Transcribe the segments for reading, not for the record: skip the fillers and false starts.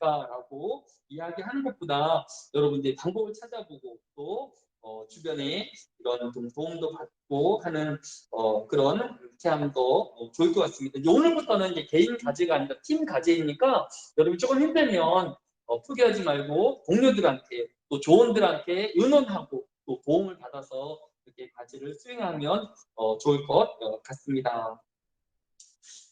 좋을까라고 이야기하는 것보다 여러분들이 방법을 찾아보고 또 주변에 이런 좀 도움도 받고 하는 그런 체험도 좋을 것 같습니다. 이제 오늘부터는 이제 개인 과제가 아니라 팀 과제이니까 여러분 조금 힘들면 포기하지 말고 동료들한테 또 조언들한테 의논하고 또 도움을 받아서 이렇게 과제를 수행하면 좋을 것 같습니다.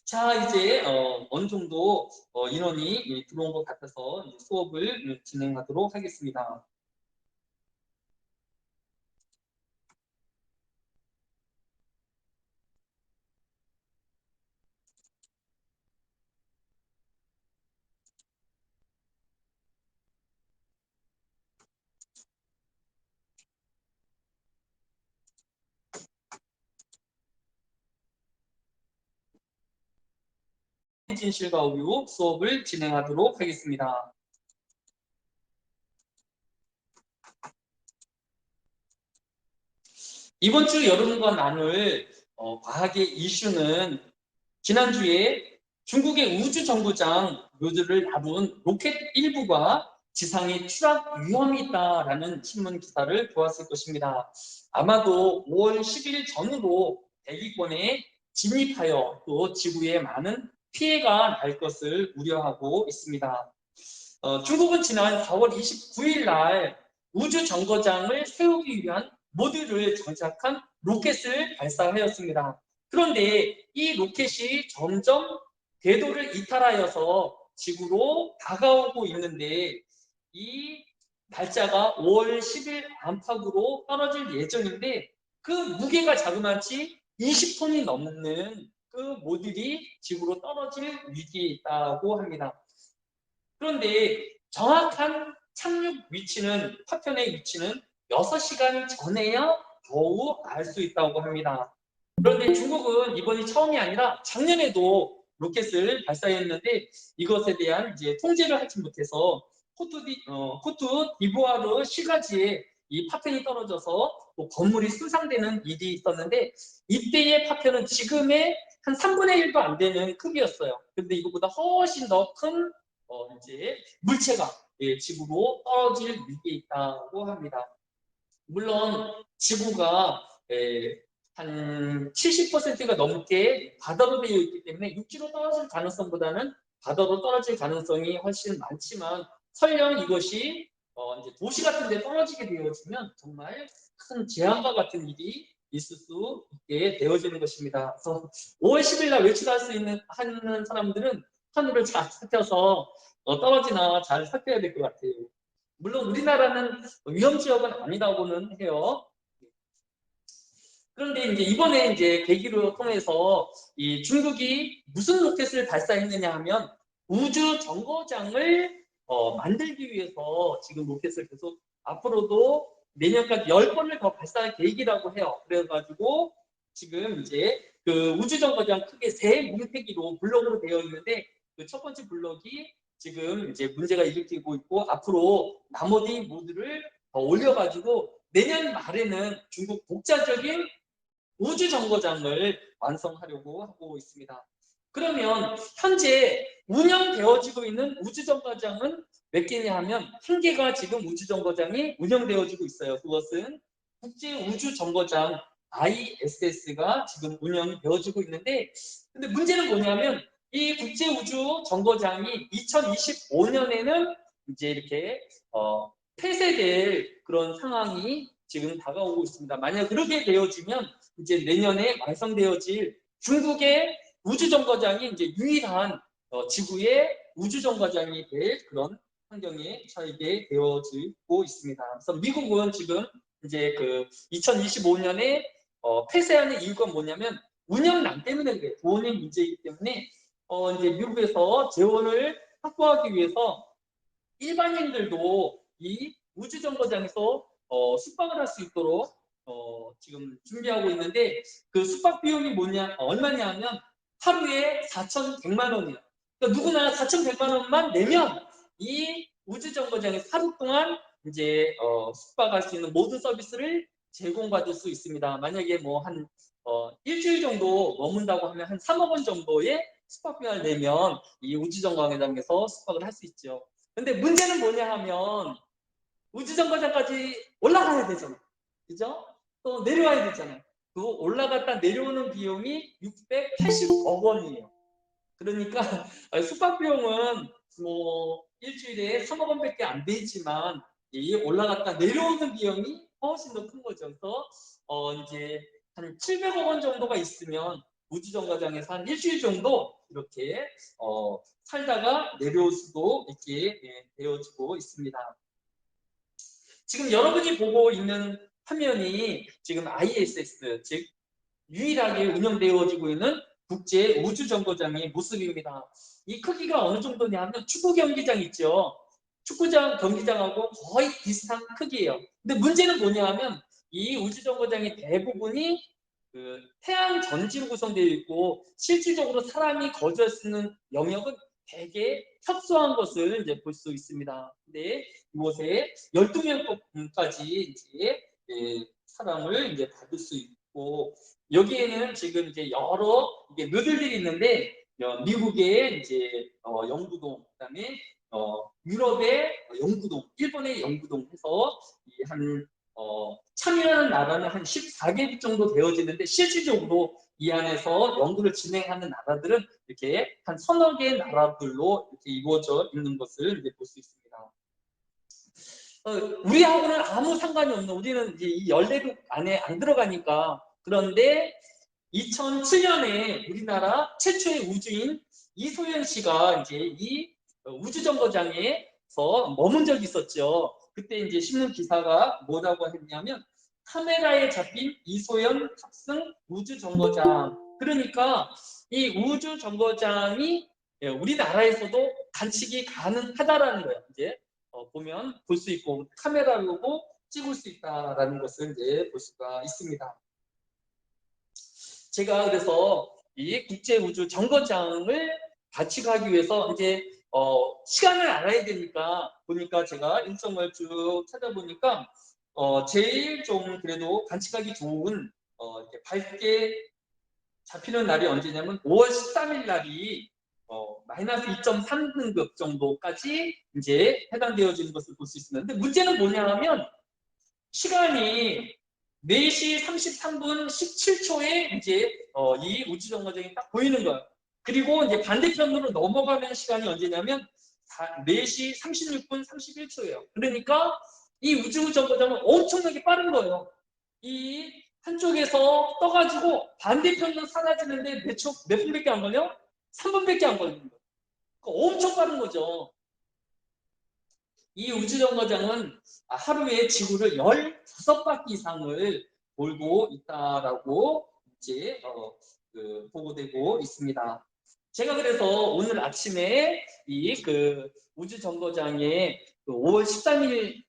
자, 이제 어느 정도 인원이 들어온 것 같아서 이제 수업을 진행하도록 하겠습니다. 진실과 우유 수업을 진행하도록 하겠습니다. 이번 주 여러분과 나눌 과학의 이슈는 지난주에 중국의 우주정거장 묘두를 다룬 로켓 일부가 지상에 추락 위험이 있다라는 신문 기사를 보았을 것입니다. 아마도 5월 10일 전후로 대기권에 진입하여 또 지구에 많은 피해가 날 것을 우려하고 있습니다. 중국은 지난 4월 29일 날 우주정거장을 세우기 위한 모듈을 장착한 로켓을 발사하였습니다. 그런데 이 로켓이 점점 궤도를 이탈하여서 지구로 다가오고 있는데 이 발자가 5월 10일 안팎으로 떨어질 예정인데 그 무게가 자그마치 20톤이 넘는 그 모듈이 지구로 떨어질 위기에 있다고 합니다. 그런데 정확한 착륙 위치는, 파편의 위치는 6시간 전에야 겨우 알 수 있다고 합니다. 그런데 중국은 이번이 처음이 아니라 작년에도 로켓을 발사했는데 이것에 대한 이제 통제를 하지 못해서 코트 디부아르 시가지에 이 파편이 떨어져서 또 건물이 손상되는 일이 있었는데 이때의 파편은 지금의 한 3분의 1도 안 되는 크기였어요. 근데 이것보다 훨씬 더 큰 이제 물체가 지구로 떨어질 위기에 있다고 합니다. 물론 지구가 한 70%가 넘게 바다로 되어 있기 때문에 육지로 떨어질 가능성보다는 바다로 떨어질 가능성이 훨씬 많지만 설령 이것이 이제 도시 같은 데 떨어지게 되어지면 정말 큰 재앙과 같은 일이 있을 수 있게 되어지는 것입니다. 그래서 5월 10일 날 외출할 수 있는 하는 사람들은 하늘을 잘 살펴서 떨어지나 잘 살펴야 될 것 같아요. 물론 우리나라는 위험 지역은 아니라고는 해요. 그런데 이제 이번에 이제 계기로 통해서 이 중국이 무슨 로켓을 발사했느냐 하면 우주 정거장을 만들기 위해서 지금 로켓을 계속 앞으로도 내년까지 10번을 더 발사할 계획이라고 해요. 그래가지고 지금 이제 그 우주 정거장 크게 세 뭉태기로 블록으로 되어 있는데 그 첫 번째 블록이 지금 이제 문제가 일으키고 있고 앞으로 나머지 모듈을 더 올려가지고 내년 말에는 중국 독자적인 우주 정거장을 완성하려고 하고 있습니다. 그러면 현재 운영되어지고 있는 우주 정거장은 몇 개냐 하면 한 개가 지금 우주 정거장이 운영되어지고 있어요. 그것은 국제 우주 정거장 ISS가 지금 운영되어지고 있는데 근데 문제는 뭐냐면 이 국제 우주 정거장이 2025년에는 이제 이렇게 폐쇄될 그런 상황이 지금 다가오고 있습니다. 만약 그렇게 되어지면 이제 내년에 완성되어질 중국의 우주정거장이 이제 유일한 지구의 우주정거장이 될 그런 환경에 처하게 되어지고 있습니다. 그래서 미국은 지금 이제 그 2025년에 폐쇄하는 이유가 뭐냐면 운영난 때문에 그래요. 돈의 문제이기 때문에 이제 미국에서 재원을 확보하기 위해서 일반인들도 이 우주정거장에서 숙박을 할 수 있도록 지금 준비하고 있는데 그 숙박 비용이 뭐냐 얼마냐 하면 하루에 4,100만 원이에요. 그러니까 누구나 4,100만 원만 내면 이 우주정거장에서 하루 동안 이제 숙박할 수 있는 모든 서비스를 제공받을 수 있습니다. 만약에 뭐 한 일주일 정도 머문다고 하면 한 3억 원 정도의 숙박비를 내면 이 우주정거장에서 숙박을 할 수 있죠. 근데 문제는 뭐냐 하면 우주정거장까지 올라가야 되잖아. 그죠? 또 내려와야 되잖아. 그 올라갔다 내려오는 비용이 680억 원이에요. 그러니까 숙박 비용은 뭐 일주일에 3억 원밖에 안 되지만 이 올라갔다 내려오는 비용이 훨씬 더 큰 거죠. 그래서 이제 한 700억 원 정도가 있으면 우주정거장에서 한 일주일 정도 이렇게 살다가 내려올 수도 있게 되어지고 있습니다. 지금 여러분이 보고 있는 화면이 지금 ISS, 즉 유일하게 운영되어지고 있는 국제 우주정거장의 모습입니다. 이 크기가 어느 정도냐면 축구 경기장 있죠. 축구장 경기장하고 거의 비슷한 크기예요. 근데 문제는 뭐냐면 이 우주정거장의 대부분이 그 태양 전지로 구성되어 있고 실질적으로 사람이 거주할 수 있는 영역은 되게 협소한 것을 이제 볼 수 있습니다. 근데 이곳에 12명까지 이제 사람을 이제 받을 수 있고 여기에는 지금 이제 여러 이게 묘들들이 있는데 미국의 이제 영구동, 그다음에 유럽의 영구동, 일본의 영구동 해서 한 참여하는 나라는 한 14개국 정도 되어지는데 실질적으로 이 안에서 연구를 진행하는 나라들은 이렇게 한 서너 개의 나라들로 이렇게 이루어져 있는 것을 이제 볼 수 있습니다. 우리하고는 아무 상관이 없는 우리는 이제 이 14국 안에 안 들어가니까 그런데 2007년에 우리나라 최초의 우주인 이소연 씨가 이제 이 우주정거장에서 머문 적이 있었죠. 그때 이제 신문 기사가 뭐라고 했냐면 카메라에 잡힌 이소연 탑승 우주정거장. 그러니까 이 우주정거장이 우리나라에서도 관측이 가능하다라는 거예요. 이제 보면 볼 수 있고 카메라로도 찍을 수 있다라는 것을 이제 볼 수가 있습니다. 제가 그래서 이 국제우주정거장을 관측하기 위해서 이제 시간을 알아야 되니까 보니까 제가 일정을 쭉 찾아보니까 제일 좀 그래도 관측하기 좋은 이렇게 밝게 잡히는 날이 언제냐면 5월 13일 날이 마이너스 2.3등급 정도까지 이제 해당되어지는 것을 볼 수 있습니다. 근데 문제는 뭐냐 하면 시간이 4시 33분 17초에 이제 이 우주정거장이 딱 보이는 거예요. 그리고 이제 반대편으로 넘어가는 시간이 언제냐면 4시 36분 31초예요. 그러니까 이 우주정거장은 엄청나게 빠른 거예요. 이 한쪽에서 떠가지고 반대편으로 사라지는데 몇 분밖에 안 걸려? 3분밖에 안 걸리는 거예요. 그러니까 엄청 빠른 거죠. 이 우주정거장은 하루에 지구를 15바퀴 이상을 돌고 있다라고 이제 보고되고 있습니다. 제가 그래서 오늘 아침에 이 우주정거장의 5월 13일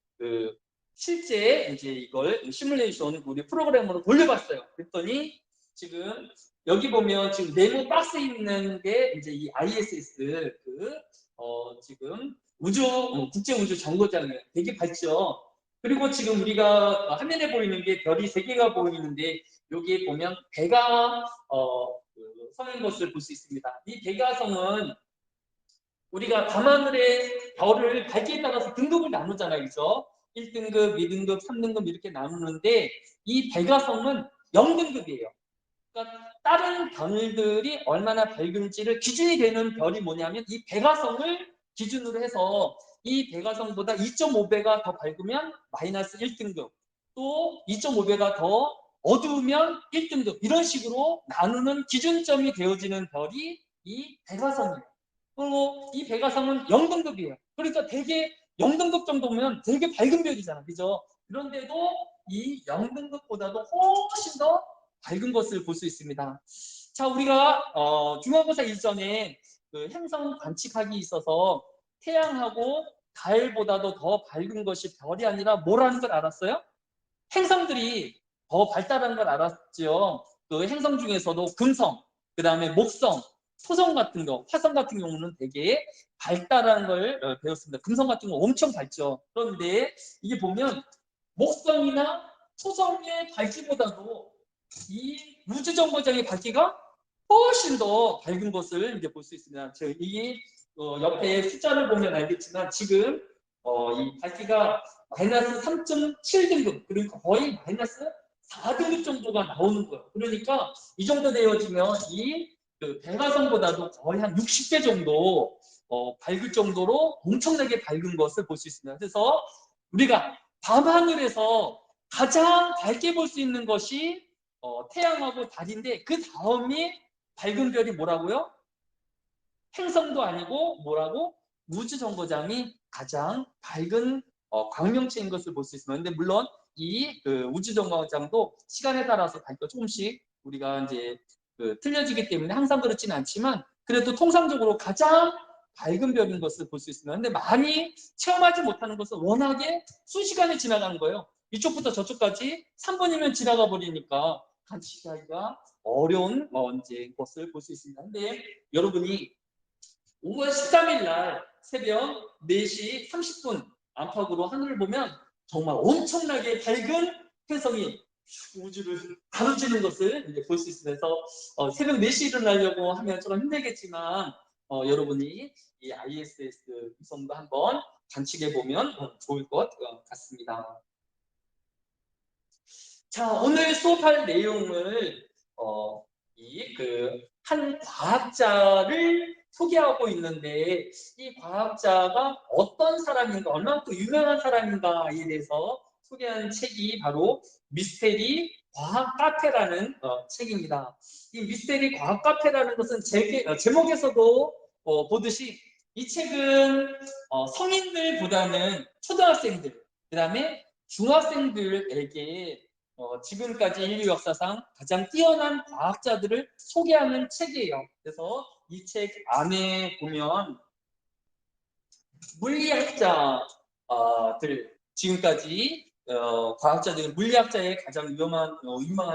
실제 이제 이걸 시뮬레이션 우리 프로그램으로 돌려봤어요. 그랬더니 지금 여기 보면 지금 네모 박스에 있는 게 이제 이 ISS 지금 국제우주정거장이에요. 되게 밝죠. 그리고 지금 우리가 화면에 보이는 게 별이 3개가 보이는데 여기에 보면 베가 성인 것을 볼 수 있습니다. 이 베가성은 우리가 밤하늘의 별을 밝기에 따라서 등급을 나누잖아요. 그죠? 1등급, 2등급, 3등급 이렇게 나누는데 이 베가성은 0등급이에요. 그러니까 다른 별들이 얼마나 밝은지를 기준이 되는 별이 뭐냐면 이 베가성을 기준으로 해서 이 베가성보다 2.5배가 더 밝으면 마이너스 1등급, 또 2.5배가 더 어두우면 1등급 이런 식으로 나누는 기준점이 되어지는 별이 이 베가성이에요. 그리고 이 베가성은 0등급이에요. 그러니까 되게 0등급 정도면 되게 밝은 별이잖아. 그죠? 그런데도 이 0등급보다도 훨씬 더 밝은 것을 볼 수 있습니다. 자, 우리가 중간고사 이전에 행성 관측하기 있어서 태양하고 달보다도 더 밝은 것이 별이 아니라 뭐라는 걸 알았어요? 행성들이 더 밝다는 걸 알았죠. 그 행성 중에서도 금성, 그 다음에 목성, 토성 같은 거, 화성 같은 경우는 되게 밝다라는 걸 배웠습니다. 금성 같은 거 엄청 밝죠. 그런데 이게 보면 목성이나 토성의 밝기보다도 이 우주정거장의 밝기가 훨씬 더 밝은 것을 이제 볼 수 있습니다. 이게 옆에 숫자를 보면 알겠지만 지금 이 밝기가 마이너스 3.7등급 그러니까 거의 마이너스 4등급 정도가 나오는 거예요. 그러니까 이 정도 되어지면 그 백화점보다도 거의 한 60배 정도 밝을 정도로 엄청나게 밝은 것을 볼 수 있습니다. 그래서 우리가 밤하늘에서 가장 밝게 볼 수 있는 것이 태양하고 달인데 그 다음이 밝은 별이 뭐라고요? 행성도 아니고 뭐라고? 우주정거장이 가장 밝은 광명체인 것을 볼 수 있습니다. 근데 물론 그 우주정거장도 시간에 따라서 밝기가 조금씩 우리가 이제 틀려지기 때문에 항상 그렇지는 않지만 그래도 통상적으로 가장 밝은 별인 것을 볼 수 있습니다. 근데 많이 체험하지 못하는 것은 워낙에 수시간이 지나가는 거예요. 이쪽부터 저쪽까지 3분이면 지나가 버리니까 관측하기가 어려운 이제 것을 볼 수 있습니다. 근데 여러분이 5월 13일 날 새벽 4시 30분 안팎으로 하늘을 보면 정말 엄청나게 밝은 행성이 우주를 가로지는 것을 이제 볼 수 있습니다. 그래서 새벽 4시 일어나려고 하면 좀 힘들겠지만 여러분이 이 ISS 위성도 한번 관측해 보면 좋을 것 같습니다. 자, 오늘 수업할 내용을 한 과학자를 소개하고 있는데 이 과학자가 어떤 사람인가, 얼마큼 유명한 사람인가에 대해서 소개하는 책이 바로 미스테리 과학 카페라는 책입니다. 이 미스테리 과학 카페라는 것은 제목에서도 보듯이 이 책은 성인들보다는 초등학생들, 그 다음에 중학생들에게 지금까지 인류 역사상 가장 뛰어난 과학자들을 소개하는 책이에요. 그래서 이 책 안에 보면 물리학자들, 지금까지 과학자들, 물리학자의 가장 유명한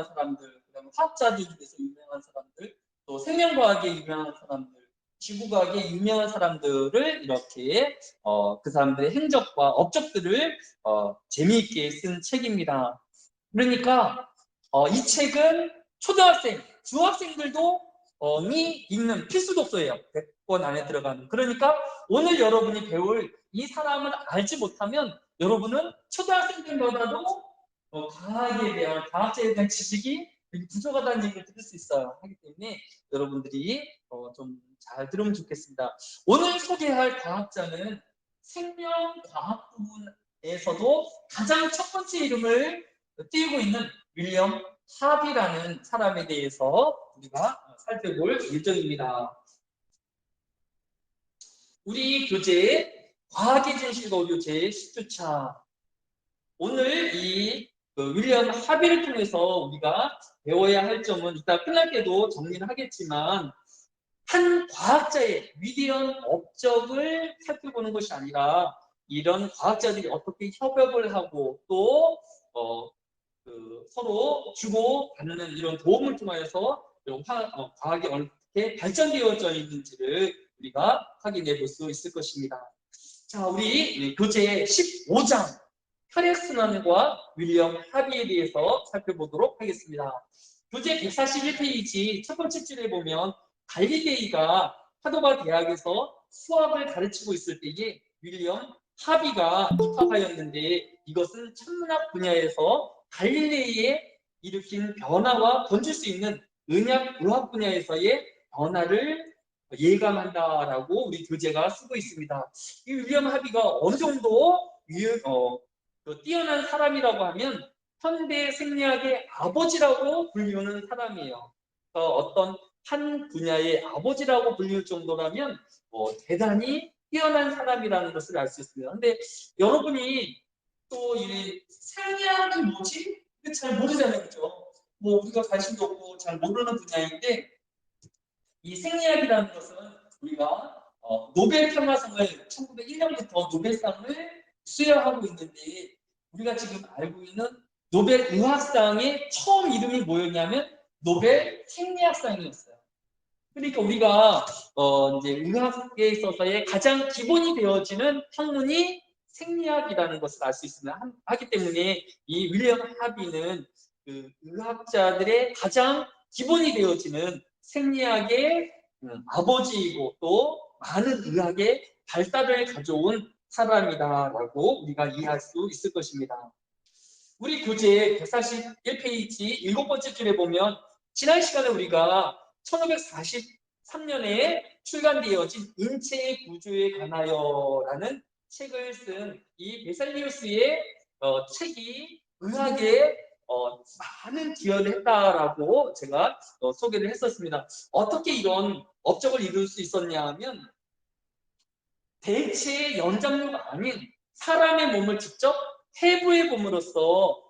사람들, 그다음에 화학자들 중에서 유명한 사람들, 또 생명과학에 유명한 사람들, 지구과학에 유명한 사람들을 이렇게 그 사람들의 행적과 업적들을 재미있게 쓴 책입니다. 그러니까 이 책은 초등학생, 중학생들도 읽는 필수 독서예요. 100권 안에 들어가는. 그러니까 오늘 여러분이 배울 이 사람을 알지 못하면 여러분은 초등학생들보다도 과학자에 대한 지식이 부족하다는 얘기를 들을 수 있어요. 하기 때문에 여러분들이 좀 잘 들으면 좋겠습니다. 오늘 소개할 과학자는 생명과학 부분에서도 가장 첫 번째 이름을 띄우고 있는 윌리엄 하비라는 사람에 대해서 우리가 살펴볼 예정입니다. 우리 교재 과학의 진실 오류 제10주차 오늘 이 윌리엄 하비를 통해서 우리가 배워야 할 점은 이따 끝날 때도 정리를 하겠지만 한 과학자의 위대한 업적을 살펴보는 것이 아니라 이런 과학자들이 어떻게 협업을 하고 또 서로 주고받는 이런 도움을 통하여서 과학이 어떻게 발전되어져 있는지를 우리가 확인해 볼 수 있을 것입니다. 자, 우리 교재 15장 혈액순환과 윌리엄 하비에 대해서 살펴보도록 하겠습니다. 교재 141페이지 첫 번째 줄에 보면 갈릴레이가 파도바 대학에서 수학을 가르치고 있을 때에 윌리엄 하비가 입학하였는데 이것은 천문학 분야에서 갈릴레이에 일으킨 변화와 던질 수 있는 의학 분야에서의 변화를 예감한다라고 우리 교재가 쓰고 있습니다. 이 윌리엄 하비가 어느 정도 뛰어난 사람이라고 하면 현대 생리학의 아버지라고 불리우는 사람이에요. 어떤 한 분야의 아버지라고 불릴 정도라면 대단히 뛰어난 사람이라는 것을 알 수 있습니다. 근데 여러분이 또 이 생리학이 뭐지? 잘 모르잖아요, 그죠? 뭐 우리가 관심도 없고 잘 모르는 분야인데 이 생리학이라는 것은 우리가 노벨 평화상을 1901년부터 노벨상을 수여하고 있는데 우리가 지금 알고 있는 노벨 의학상의 처음 이름이 뭐였냐면 노벨 생리학상이었어요. 그러니까 우리가 이제 의학에 있어서의 가장 기본이 되어지는 학문이 생리학이라는 것을 알 수 있습니다. 하기 때문에 이 윌리엄 하비는 그 의학자들의 가장 기본이 되어지는 생리학의 아버지이고 또 많은 의학의 발달을 가져온 사람이다라고 우리가 이해할 수 있을 것입니다. 우리 교재 141페이지 7번째 줄에 보면 지난 시간에 우리가 1543년에 출간되어진 인체의 구조에 관하여라는 책을 쓴 이 베살리우스의 책이 의학에 많은 기여를 했다라고 제가 소개를 했었습니다. 어떻게 이런 업적을 이룰 수 있었냐 하면 대체의 연장류가 아닌 사람의 몸을 직접 해부해 봄으로써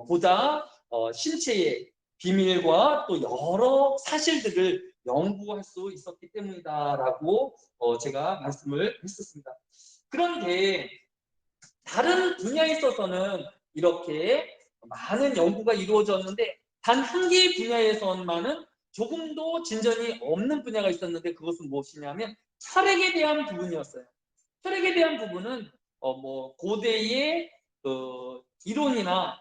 보다 신체의 비밀과 또 여러 사실들을 연구할 수 있었기 때문이다라고 제가 말씀을 했었습니다. 그런데 다른 분야에 있어서는 이렇게 많은 연구가 이루어졌는데 단 한 개의 분야에서만은 조금도 진전이 없는 분야가 있었는데 그것은 무엇이냐면 혈액에 대한 부분이었어요. 혈액에 대한 부분은 고대의 이론이나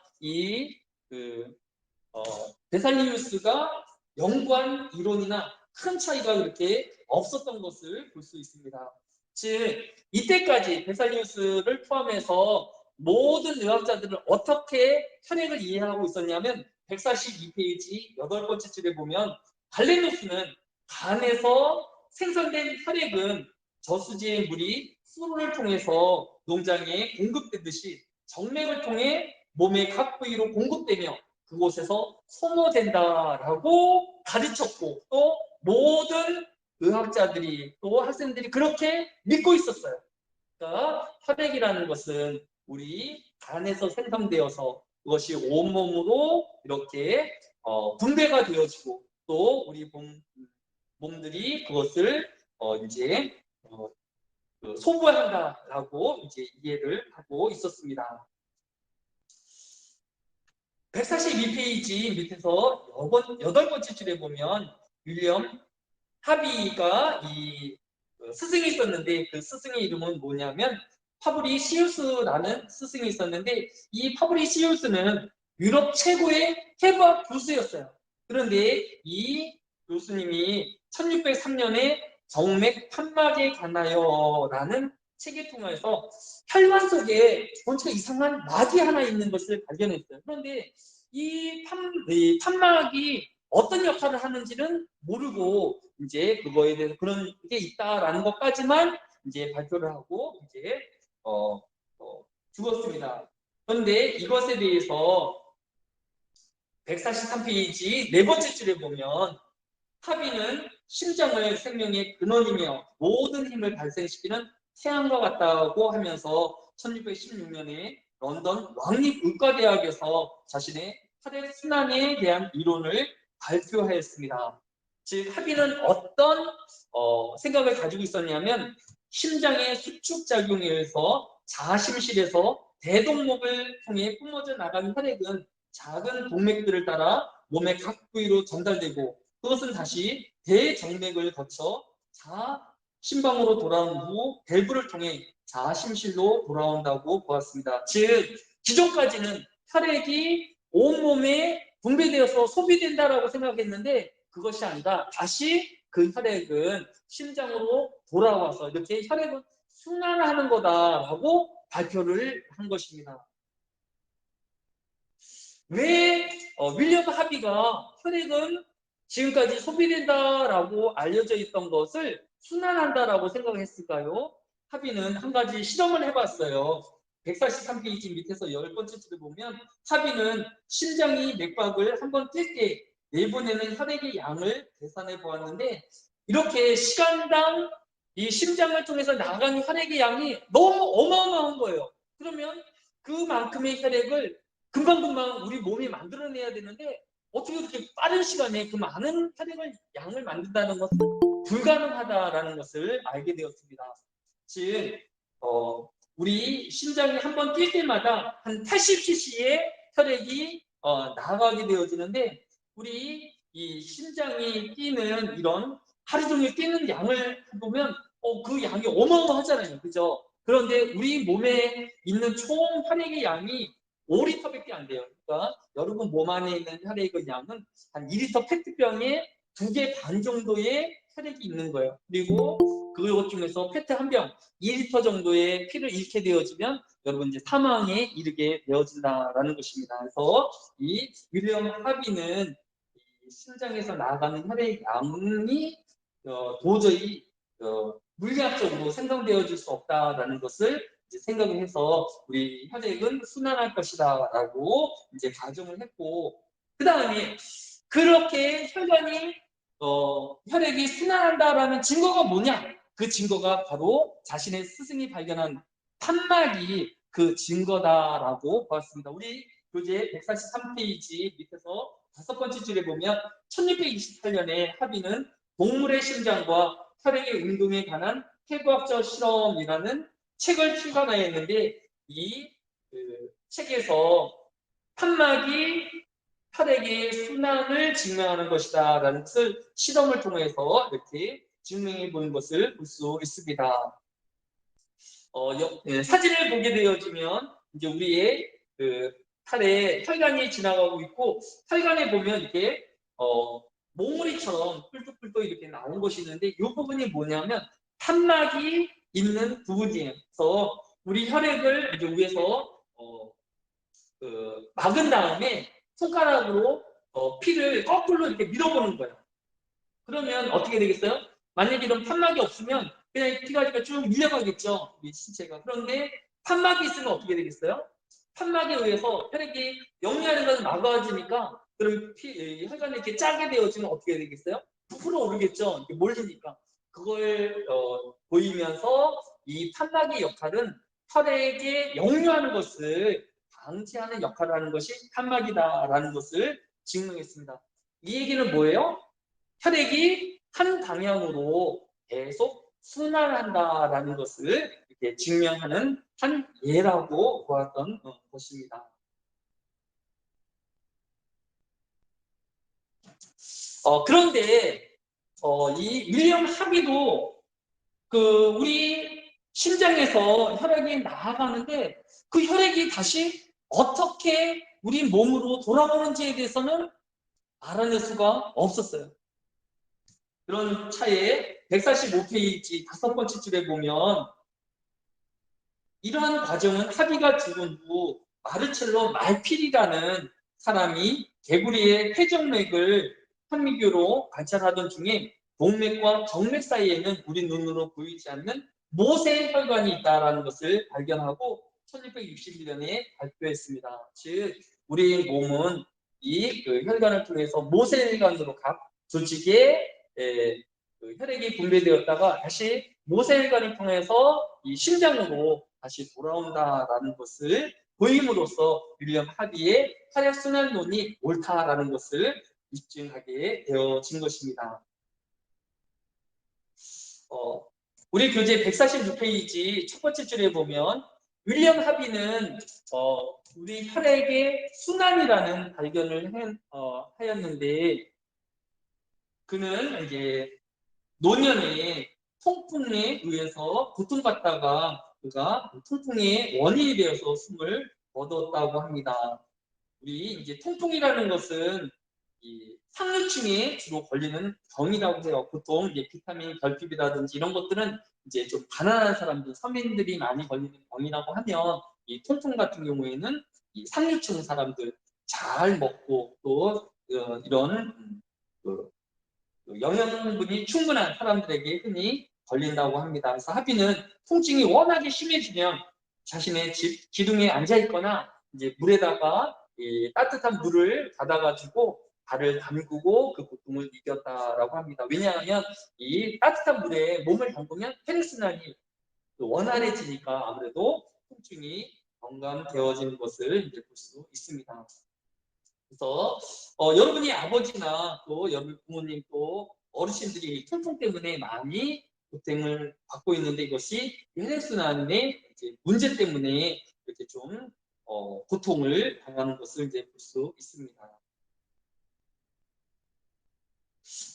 베살리우스가 연구한 이론이나 큰 차이가 그렇게 없었던 것을 볼 수 있습니다. 즉 이때까지 베살리우스를 포함해서 모든 의학자들은 어떻게 혈액을 이해하고 있었냐면 142페이지 8번째 줄에 보면 갈레노스는 간에서 생성된 혈액은 저수지의 물이 수로를 통해서 농장에 공급되듯이 정맥을 통해 몸의 각 부위로 공급되며 그곳에서 소모된다라고 가르쳤고 또 모든 의학자들이 또 학생들이 그렇게 믿고 있었어요. 그러니까 혈액이라는 것은 우리 간에서 생성되어서 그것이 온몸으로 이렇게 분배가 되어지고 또 우리 몸들이 그것을 이제 소부한다라고 이제 이해를 하고 있었습니다. 142페이지 밑에서 8번째 줄에 보면 윌리엄 하비가 이 스승이 있었는데 그 스승의 이름은 뭐냐면 파브리시우스라는 스승이 있었는데 이 파브리시우스는 유럽 최고의 해부학 교수였어요. 그런데 이 교수님이 1603년에 정맥 판막에 관하여라는 책을 통해서 혈관 속에 뭔가 이상한 막이 하나 있는 것을 발견했어요. 그런데 이 판막이 어떤 역할을 하는지는 모르고 이제 그거에 대해서 그런 게 있다라는 것까지만 이제 발표를 하고 이제 죽었습니다. 그런데 이것에 대해서 143페이지 네 번째 줄에 보면 하비는 심장을 생명의 근원이며 모든 힘을 발생시키는 태양과 같다고 하면서 1616년에 런던 왕립의과대학에서 자신의 혈액 순환에 대한 이론을 발표하였습니다. 즉 하비는 어떤 생각을 가지고 있었냐면 심장의 수축작용에 의해서 자심실에서 대동목을 통해 뿜어져 나가는 혈액은 작은 동맥들을 따라 몸의 각 부위로 전달되고 그것은 다시 대정맥을 거쳐 자심방으로 돌아온 후 밸브를 통해 자심실로 돌아온다고 보았습니다. 즉 기존까지는 혈액이 온몸에 분배되어서 소비된다라고 생각했는데 그것이 아니라 다시 그 혈액은 심장으로 돌아와서 이렇게 혈액은 순환하는 거다라고 발표를 한 것입니다. 왜 윌리엄 하비가 혈액은 지금까지 소비된다라고 알려져 있던 것을 순환한다라고 생각했을까요? 하비는 한 가지 실험을 해봤어요. 143페이지 밑에서 10번째 줄에 보면 하비는 심장이 맥박을 한번 뛸 때 내보내는 혈액의 양을 계산해 보았는데 이렇게 시간당 이 심장을 통해서 나가는 혈액의 양이 너무 어마어마한 거예요. 그러면 그만큼의 혈액을 금방금방 우리 몸이 만들어내야 되는데 어떻게 그렇게 빠른 시간에 그 많은 혈액을 양을 만든다는 것은 불가능하다라는 것을 알게 되었습니다. 즉 우리 심장이 한번 뛸 때마다 한 80cc의 혈액이 나가게 되어지는데 우리 이 심장이 뛰는 이런 하루 종일 뛰는 양을 보면 그 양이 어마어마하잖아요. 그죠? 그런데 우리 몸에 있는 총 혈액의 양이 5리터밖에 안 돼요. 그러니까 여러분 몸 안에 있는 혈액의 양은 한 2리터 페트병에 2개 반 정도의 혈액이 있는 거예요. 그리고 그것 중에서 페트 한 병, 2리터 정도의 피를 잃게 되어지면 여러분 이제 사망에 이르게 되어진다라는 것입니다. 그래서 이 윌리엄 하비는 이 심장에서 나아가는 혈액 양이 도저히 물리학적으로 생성되어질 수 없다라는 것을 이제 생각을 해서 우리 혈액은 순환할 것이다라고 이제 가정을 했고, 그 다음에 그렇게 혈액이 순환한다라는 증거가 뭐냐? 그 증거가 바로 자신의 스승이 발견한 판막이 그 증거다라고 보았습니다. 우리 교재 143페이지 밑에서 5번째 줄에 보면 1628년에 하비는 동물의 심장과 혈액의 운동에 관한 해부학적 실험이라는 책을 출간하였는데, 이 책에서 판막이 혈액의 순환을 증명하는 것이다 라는 뜻을 실험을 통해서 이렇게 증명해 보는 것을 볼 수 있습니다. 사진을 보게 되어지면 이제 우리의 팔에 혈관이 지나가고 있고, 혈관에 보면 이렇게 몽우리처럼 뿔뚝뿔뚝 이렇게 나온 것이 있는데, 이 부분이 뭐냐면 판막이 있는 부분이에요. 그래서 우리 혈액을 이제 위에서 막은 다음에 손가락으로 피를 거꾸로 이렇게 밀어보는 거예요. 그러면 어떻게 되겠어요? 만약에 이런 판막이 없으면 그냥 피가 쭉 밀려가겠죠, 우리 신체가. 그런데 판막이 있으면 어떻게 되겠어요? 판막에 의해서 혈액이 역류하는 것을 막아지니까, 그럼 혈관이 이렇게 짜게 되어지면 어떻게 되겠어요? 부풀어 오르겠죠, 이렇게 몰리니까. 그걸 보이면서 이 판막의 역할은 혈액에 역류하는 것을 방지하는 역할을 하는 것이 판막이다라는 것을 증명했습니다. 이 얘기는 뭐예요? 혈액이 한 방향으로 계속 순환한다라는 것을 이렇게 증명하는 한 예라고 보았던 것입니다. 그런데 이 윌리엄 하비도 우리 심장에서 혈액이 나아가는데, 그 혈액이 다시 어떻게 우리 몸으로 돌아오는지에 대해서는 알아낼 수가 없었어요. 그런 차에 145페이지 5번째 줄에 보면, 이러한 과정은 하비가 죽은 후 마르첼로 말필이라는 사람이 개구리의 회전맥을 현미교로 관찰하던 중에 동맥과 정맥 사이에는 우리 눈으로 보이지 않는 모세 혈관이 있다는 것을 발견하고 1661년에 발표했습니다. 즉 우리 몸은 이 혈관을 통해서 모세 혈관으로 각 조직에 혈액이 분배되었다가 다시 모세 혈관을 통해서 이 심장으로 다시 돌아온다라는 것을 보임으로써 윌리엄 하비의 혈액순환론이 옳다라는 것을 입증하게 되어진 것입니다. 우리 교재 146페이지 첫 번째 줄에 보면 윌리엄 하비는 우리 혈액의 순환이라는 발견을 하였는데, 그는 이제 노년에 통풍에 의해서 고통받다가 그가 통풍의 원인이 되어서 숨을 거뒀다고 합니다. 우리 이제 통풍이라는 것은 이 상류층에 주로 걸리는 병이라고 해요. 보통 이제 비타민 결핍이라든지 이런 것들은 이제 좀 가난한 사람들, 서민들이 많이 걸리는 병이라고 하면, 이 통풍 같은 경우에는 이 상류층 사람들, 잘 먹고 또 이런 영양분이 충분한 사람들에게 흔히 걸린다고 합니다. 그래서 하비는 통증이 워낙에 심해지면 자신의 집 기둥에 앉아 있거나 이제 물에다가 따뜻한 물을 받아가지고 발을 담그고 그 고통을 이겼다라고 합니다. 왜냐하면 이 따뜻한 물에 몸을 담그면 혈액순환이 원활해지니까 아무래도 통증이 경감되어지는 것을 이제 볼 수 있습니다. 그래서 여러분이 아버지나 또 여러분 부모님 또 어르신들이 통풍 때문에 많이 고통을 받고 있는데, 이것이 혈액순환의 문제 때문에 이렇게 좀 고통을 당하는 것을 이제 볼 수 있습니다.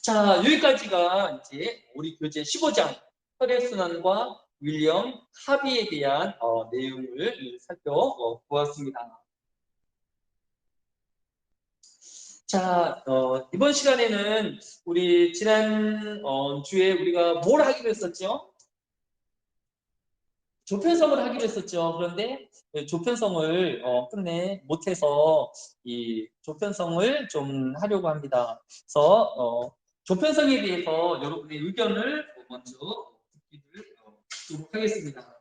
자, 여기까지가 이제 우리 교재 15장 혈액순환과 윌리엄 하비에 대한 내용을 살펴보았습니다. 자, 이번 시간에는 우리 지난 주에 우리가 뭘 하기로 했었죠? 조편성을 하기로 했었죠. 그런데 조편성을 끝내 못해서 이 조편성을 좀 하려고 합니다. 그래서 조편성에 대해서 여러분의 의견을 먼저 듣도록 하겠습니다.